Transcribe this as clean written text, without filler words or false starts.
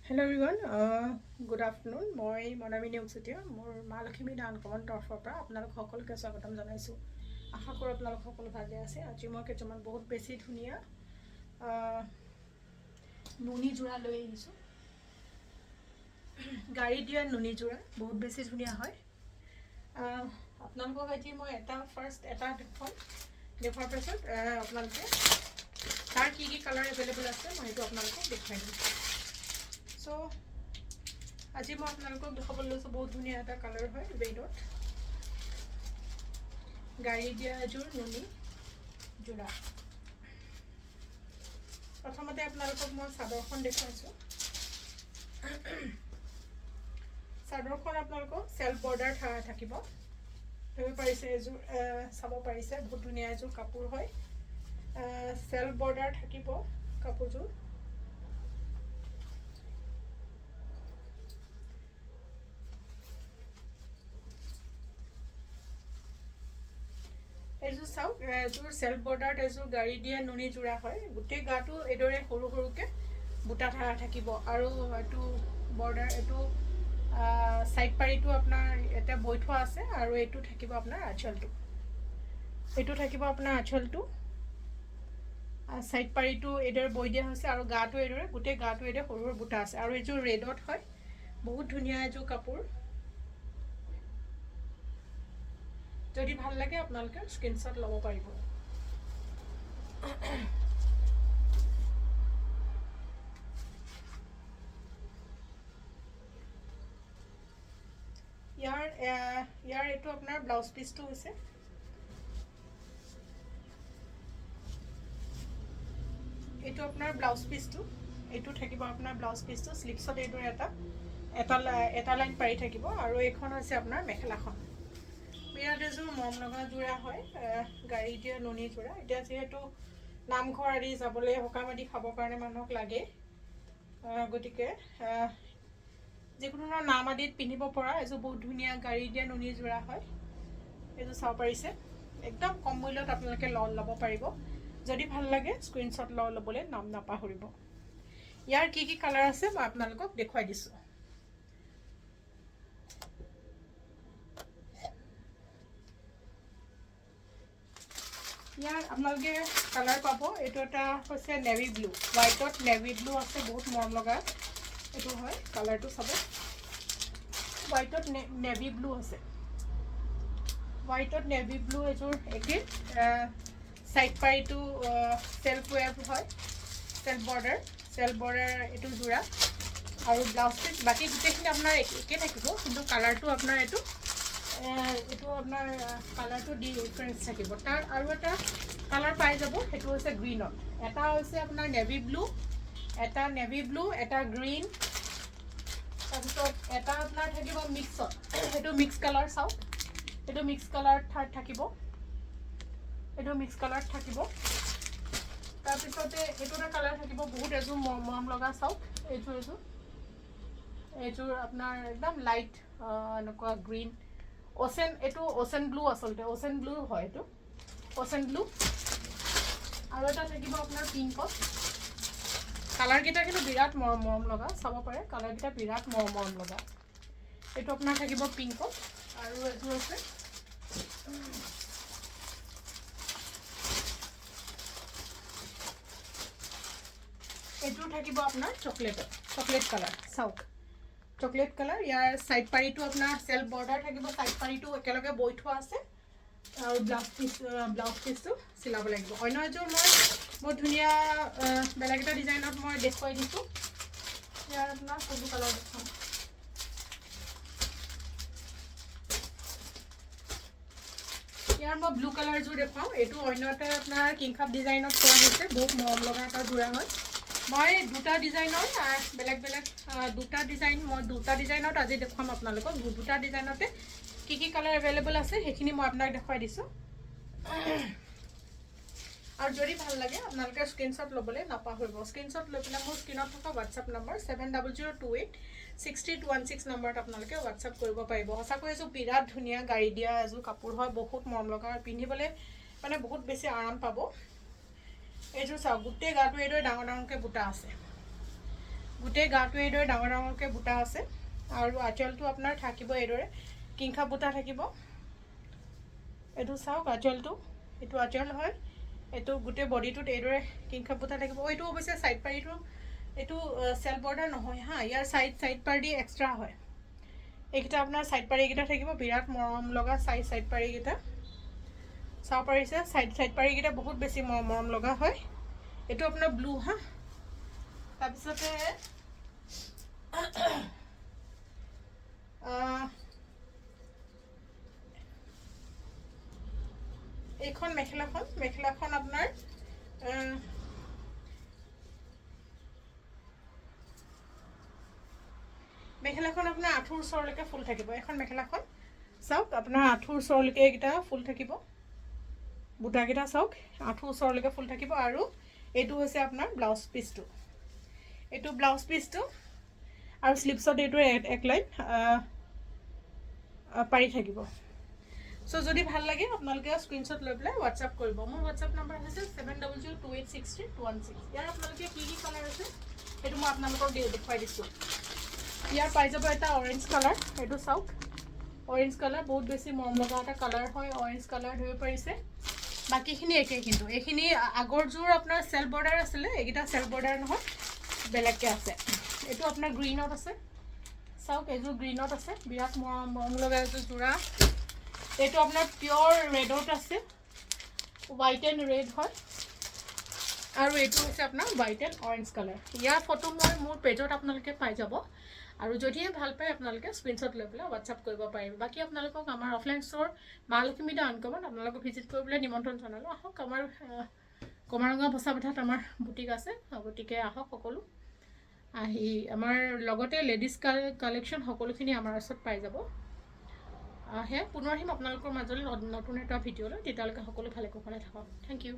Hello everyone, good afternoon. মই মনামিনী উচুতীয়া মোৰ মা লক্ষ্মী দান কমন তৰফৰ পৰা আপোনালোক সকলোকে স্বাগতম জনাইছোঁ। আশা কৰোঁ আপোনালোক সকলো ভালে আছে। আজি মই কিছুমান বহুত বেছি ধুনীয়া নুনি যোৰা লৈ আহিছোঁ। গাড়ী দিয়া নুনি যোৰা বহুত বেছি ধুনীয়া হয়। আপোনালোকক আজি মই এটা দেখুৱাৰ পাছত আপোনালোকে তাৰ কি কালাৰ এভেইলেবল আছে মই সেইটো আপোনালোকক দেখুৱাই দিম। So, আজি মই আপোনালোকক দেখাবলৈ লৈছোঁ বহুত ধুনীয়া এটা কালাৰ হয় ৰেডত গাড়ী দিয়া এযোৰ নুনি যোৰা। প্ৰথমতে আপোনালোকক মই চাদৰখন দেখুৱাইছোঁ। চাদৰখন আপোনালোকক চেল্ফ বৰ্ডাৰ থাকিব। ধৰিব পাৰিছে এযোৰ চাব পাৰিছে বহুত ধুনীয়া এযোৰ কাপোৰ হয়। চেল্ফ বৰ্ডাৰ থাকিব কাপোৰযোৰ। এযোৰ চাওক, এযোৰ চেল্ফ বৰ্ডাৰত এযোৰ গাড়ী দিয়া নুনি যোৰা হয়। গোটেই গাটো এইদৰে সৰু সৰুকৈ বুটা থাকিব আৰু এইটো বৰ্ডাৰ এইটো সাইড পাৰিটো আপোনাৰ এটা বৈ থোৱা আছে আৰু এইটো থাকিব আপোনাৰ আঁচলটো। এইটো থাকিব আপোনাৰ আঁচলটো। সাইড পাৰিটো এইদৰে বৈ দিয়া হৈছে আৰু গাটো এইদৰে গোটেই গাটো এইদৰে সৰু সৰু বুটা আছে আৰু এইযোৰ ৰেডত হয়। বহুত ধুনীয়া এযোৰ কাপোৰ। যদি ভাল লাগে আপোনালোকে স্ক্ৰীনশ্বট ল'ব পাৰিব। ইয়াৰ এইটো আপোনাৰ ব্লাউজ পিচটো হৈছে এইটো আপোনাৰ ব্লাউজ পিচটো। এইটো থাকিব আপোনাৰ ব্লাউজ পিচটো। স্লিপছত এইদৰে এটা লাইন পাৰি থাকিব আৰু এইখন হৈছে আপোনাৰ মেখেলাখন। বিৰাট এযোৰ মৰম লগা যোৰা হয়, গাড়ী দিয়া নুনি যোৰা। এতিয়া যিহেতু নামঘৰ আদি যাবলৈ সকাম আদি খাবৰ কাৰণে মানুহক লাগে, গতিকে যিকোনো ধৰণৰ নাম আদিত পিন্ধিব পৰা এযোৰ বহুত ধুনীয়া গাড়ী দিয়া নুনি যোৰা হয়। এইযোৰ চাব পাৰিছে, একদম কম মূল্যত আপোনালোকে ল'ব পাৰিব। যদি ভাল লাগে স্ক্ৰীনশ্বট ল'বলৈ নাপাহৰিব। ইয়াৰ কি কালাৰ আছে মই আপোনালোকক দেখুৱাই দিছোঁ। ইয়াৰ আপোনালোকে কালাৰ পাব। এইটো এটা হৈছে নেভি ব্লু, হোৱাইটত নেভি ব্লু আছে, বহুত মৰম লগা এইটো হয়। কালাৰটো চাব, হোৱাইটত নেভি ব্লু আছে। হোৱাইটত নেভি ব্লু এযোৰ একেই। সাইড পাৰিটো চেল্ফ ৱেভ হয়, চেল্ফ বৰ্ডাৰ এইটো যোৰা আৰু ব্লাউজ পিচ বাকী গোটেইখিনি আপোনাৰ একে থাকিব, কিন্তু কালাৰটো আপোনাৰ এইটো আপোনাৰ কালাৰটো ডিফাৰেঞ্চ থাকিব। তাৰ আৰু এটা কালাৰ পাই যাব, সেইটো হৈছে গ্ৰীনত। এটা হৈছে আপোনাৰ নেভি ব্লু, এটা গ্ৰীণ, তাৰপিছত এটা আপোনাৰ থাকিব মিক্সত। সেইটো মিক্স কালাৰ চাওক, এইটো মিক্স কালাৰ থাকিব, তাৰপিছতে এইটো এটা কালাৰ থাকিব বহুত এযোৰ মৰম লগা। চাওক এইযোৰ আপোনাৰ একদম লাইট এনেকুৱা গ্ৰীণ এইটো অ'চেন ব্লু, আচলতে অ'চেন ব্লু হয় এইটো, অ'চেন ব্লু। আৰু এটা থাকিব আপোনাৰ পিংকত। কালাৰকেইটা কিন্তু বিৰাট মৰম লগা, চাব পাৰে কালাৰকেইটা বিৰাট মৰম লগা। এইটো আপোনাৰ থাকিব পিংকত। আৰু এইটো আছে এইটো থাকিব আপোনাৰ চকলেট কালাৰ। চাওক চকলেট কালাৰ। ইয়াৰ সাইড পাৰিটো আপোনাৰ চেল্ফ বৰ্ডাৰ থাকিব, সাইড পাৰিটো একেলগে বৈ থোৱা আছে আৰু ব্লাউজ পিচটো চিলাব লাগিব। অন্য এযোৰ মই বহুত ধুনীয়া বেলেগ এটা ডিজাইনত মই দেখুৱাই দিছোঁ। ইয়াৰ আপোনাৰ সবু কালাৰ দেখুৱাম। ইয়াৰ মই ব্লু কালাৰযোৰ দেখুৱাওঁ। এইটো অন্য এটা আপোনাৰ কিংখাপ ডিজাইনত কৰা হৈছে, বহুত মৰম লগা এটা যোৰা হয়। মই দুটা ডিজাইনৰ বেলেগ দুটা ডিজাইনত আজি দেখুৱাম আপোনালোকক। দুটা ডিজাইনতে কি কালাৰ এভেইলেবল আছে সেইখিনি মই আপোনাক দেখুৱাই দিছোঁ। আৰু যদি ভাল লাগে আপোনালোকে স্ক্ৰীনশ্বট ল'বলৈ নাপাহৰিব। স্ক্ৰীনশ্বট লৈ পেলাই মোৰ স্ক্ৰীনত থকা হোৱাটছআপ নম্বৰ 7002863216 নম্বৰত আপোনালোকে হোৱাটছআপ কৰিব পাৰিব। সঁচাকৈ এযোৰ বিৰাট ধুনীয়া গাড়ী দিয়া এযোৰ কাপোৰ হয়, বহুত মৰম লগা, পিন্ধিবলৈ মানে বহুত বেছি আৰাম পাব। এইযোৰ চাওক, গোটেই গাটো এইদৰে ডাঙৰকৈ বুটা আছে। গোটেই গাটো এইদৰে ডাঙৰ ডাঙৰকৈ বুটা আছে আৰু আঁচলটো আপোনাৰ থাকিব এইদৰে কিংখাপ বুটা থাকিব এইটো চাওক আঁচলটো এইটো আঁচল হয় এইটো গোটেই বডিটোত এইদৰে কিংখাপ বুটা থাকিব এইটো অৱশ্যে সাইড পাৰিটো এইটো সেল বৰ্ডাৰ নহয় হা ইয়াৰ সাইড পাৰি এক্সট্ৰা হয় এইকেইটা আপোনাৰ সাইড পাৰি কেইটা থাকিব বিৰাট মৰম লগা সাইড পাৰি কেইটা চাও পাৰিছে সাইড পাৰি কেইটা বহুত বেছি মৰম লগা হয় এইটো আপোনাৰ ব্লু হা তাৰপিছতে এইখন মেখেলাখন আপোনাৰ মেখেলাখন আপোনাৰ আঁঠুৰ ওচৰলৈকে ফুল থাকিব এখন মেখেলাখন চাওক আপোনাৰ আঁঠুৰ ওচৰলৈকে এইকেইটা ফুল থাকিব বুটাকেইটা চাওক আঁঠুৰ ওচৰলৈকে ফুল থাকিব আৰু এইটো হৈছে আপোনাৰ ব্লাউজ পিচটো এইটো ব্লাউজ পিচটো আৰু স্লিপছত এইটো এক লাইন পাৰি থাকিব সো যদি ভাল লাগে আপোনালোকে স্ক্ৰিনশ্বট লৈ পেলাই হোৱাটছআপ কৰিব মোৰ হোৱাটছআপ নম্বৰ হৈছে 7002286316 ইয়াৰ আপোনালোকে কি কালাৰ আছে সেইটো মই আপোনালোকক দেখুৱাই দিছোঁ ইয়াৰ পাই যাব এটা অৰেঞ্জ কালাৰ এইটো চাওক অৰেঞ্জ কালাৰ বহুত বেছি মৰম লগা এটা কালাৰ হয় অৰেঞ্জ কালাৰ ধৰিব পাৰিছে বাকিখিনি একেই কিন্তু এইখিনি আগৰযোৰ আপোনাৰ সেল বৰ্ডাৰ আছিলে এইকেইটা সেল বৰ্ডাৰ নহয় বেলেগকৈ আছে এইটো আপোনাৰ গ্ৰীণত আছে চাওক এইযোৰ গ্ৰীণত আছে বিৰাট মৰম লগা এযোৰ যোৰা এইটো আপোনাৰ পিয়ৰ ৰেডত আছে হোৱাইট এণ্ড ৰেড হয় আৰু এইটো হৈছে আপোনাৰ white and orange colour year photo মই মোৰ পেজত আপোনালোকে পাই যাব আৰু যদিহে ভাল পায় আপোনালোকে স্ক্ৰিনশ্বট লৈ পেলাই হোৱাটছআপ কৰিব পাৰিব বাকী আপোনালোকক আমাৰ অফলাইন ষ্ট'ৰ মহালক্ষ্মী দা আনকমন আপোনালোকক ভিজিট কৰিবলৈ নিমন্ত্ৰণ জনালোঁ আহক আমাৰ কমাৰগাঁও বচাপথাত আমাৰ বুটিক আছে গতিকে আহক সকলো আহি আমাৰ লগতে লেডিজ কালেকশ্যন সকলোখিনি আমাৰ ওচৰত পাই যাব পুনৰ আহিম আপোনালোকৰ মাজলৈ নতুন এটা ভিডিঅ'লৈ তেতিয়ালৈকে সকলো ভালে কুশলে থাকক থেংক ইউ